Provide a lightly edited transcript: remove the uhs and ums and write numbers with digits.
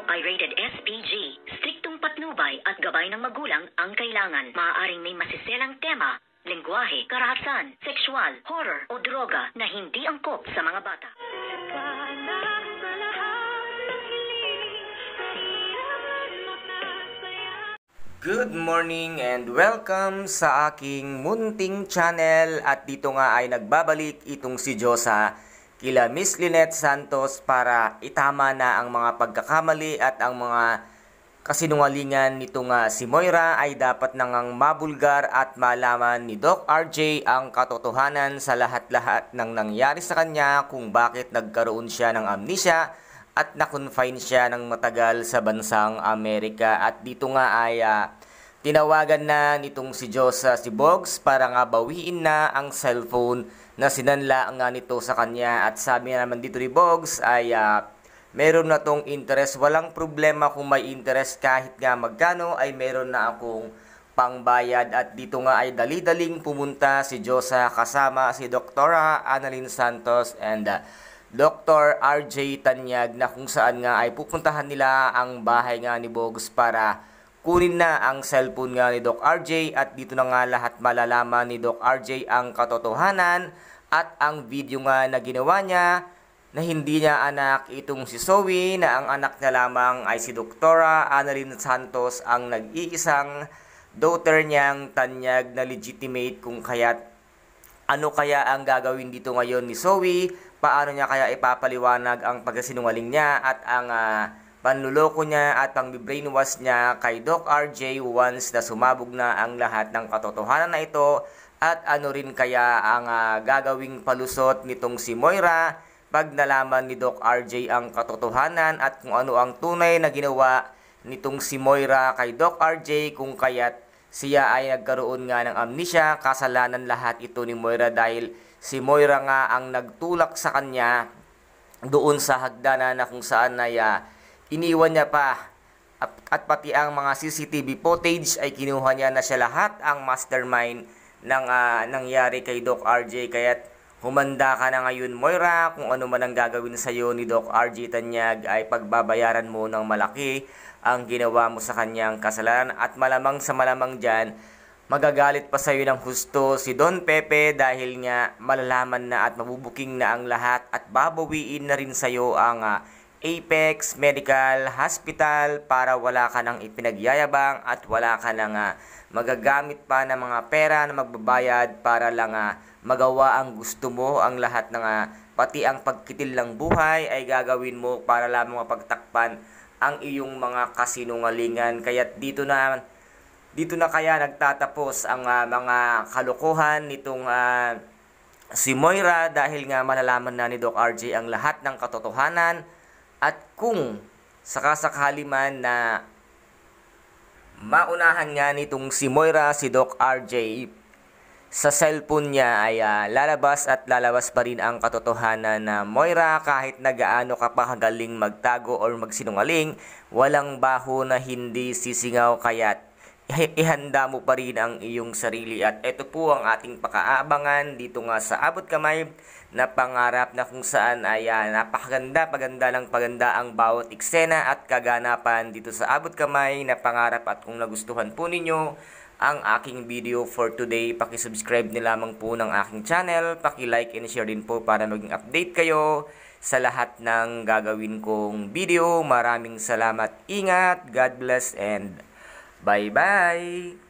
ay rated SPG. Striktong patnubay at gabay ng magulang ang kailangan. Maaaring may masiselang tema, lengguwahe, karahasan, sexual, horror o droga na hindi angkop sa mga bata. Good morning and welcome sa aking munting channel, at dito nga ay nagbabalik itong si Diyosa kila Miss Lynette Santos para itama na ang mga pagkakamali at ang mga kasinungalingan nitong si Moira ay dapat nang mabulgar at malaman ni Doc RJ ang katotohanan sa lahat-lahat ng nangyari sa kanya, kung bakit nagkaroon siya ng amnesia at na-confine siya ng matagal sa bansang Amerika. At dito nga ay tinawagan na nitong si Diyosa si Bogs para nga bawiin na ang cellphone na sinanla nga nito sa kanya. At sabi naman dito ni Bogs ay meron na tong interest, walang problema kung may interest, kahit nga magkano ay meron na akong pangbayad. At dito nga ay dali-daling pumunta si Diyosa kasama si Dr. Annalyn Santos and Dr. RJ Tanyag, na kung saan nga ay pupuntahan nila ang bahay nga ni Bogs para kunin na ang cellphone nga ni Doc RJ. At dito na nga lahat malalaman ni Doc RJ ang katotohanan at ang video nga na ginawa niya na hindi niya anak itong si Zoe, na ang anak niya lamang ay si Dr. Annalyn Santos, ang nag-iisang daughter niyang Tanyag na legitimate. Kung kaya't ano kaya ang gagawin dito ngayon ni Zoe? Paano niya kaya ipapaliwanag ang pagkasinungaling niya at ang panluloko niya at pang-brainwash niya kay Doc RJ once na sumabog na ang lahat ng katotohanan na ito? At ano rin kaya ang gagawing palusot nitong si Moira pag nalaman ni Doc RJ ang katotohanan, at kung ano ang tunay na ginawa nitong si Moira kay Doc RJ, kung kaya't siya ay nagkaroon nga ng amnesia? Kasalanan lahat ito ni Moira dahil si Moira nga ang nagtulak sa kanya doon sa hagdanan na kung saan ay iniwan niya pa, at pati ang mga CCTV footage ay kinuha niya na siya lahat ang mastermind ng nangyari kay Doc RJ. Kaya't humanda ka na ngayon, Moira, kung ano man ang gagawin sa iyo ni Doc RJ Tanyag ay pagbabayaran mo ng malaki ang ginawa mo sa kanyang kasalanan. At malamang sa malamang dyan, magagalit pa sa iyo ng husto si Don Pepe dahil nga malalaman na at mabubuking na ang lahat, at babawiin na rin sa iyo ang Apex Medical Hospital para wala ka nang ipinagyayabang at wala ka nang magagamit pa ng mga pera na magbabayad para lang magawa ang gusto mo. Ang lahat ng pati ang pagkitil ng buhay ay gagawin mo para lamang mapagtakpan ang iyong mga kasinungalingan. Kaya dito na kaya nagtatapos ang mga kalokohan nitong si Moira, dahil nga malalaman na ni Doc RJ ang lahat ng katotohanan. At kung sakasakali man na maunahan nga nitong si Moira si Doc RJ, sa cellphone niya ay lalabas at lalabas pa rin ang katotohanan na Moira, kahit nagaano ka pa kagaling magtago or magsinungaling, walang baho na hindi sisingaw. Kaya't ihanda mo pa rin ang iyong sarili. At ito po ang ating pakaabangan dito nga sa Abot Kamay na pangarap, na kung saan ay paganda ang bawat eksena at kaganapan dito sa Abot Kamay na pangarap. At kung nagustuhan po ninyo ang aking video for today, paki-subscribe na lamang po ng aking channel, paki-like and share din po para maging update kayo sa lahat ng gagawin kong video. Maraming salamat, ingat, God bless, and bye-bye!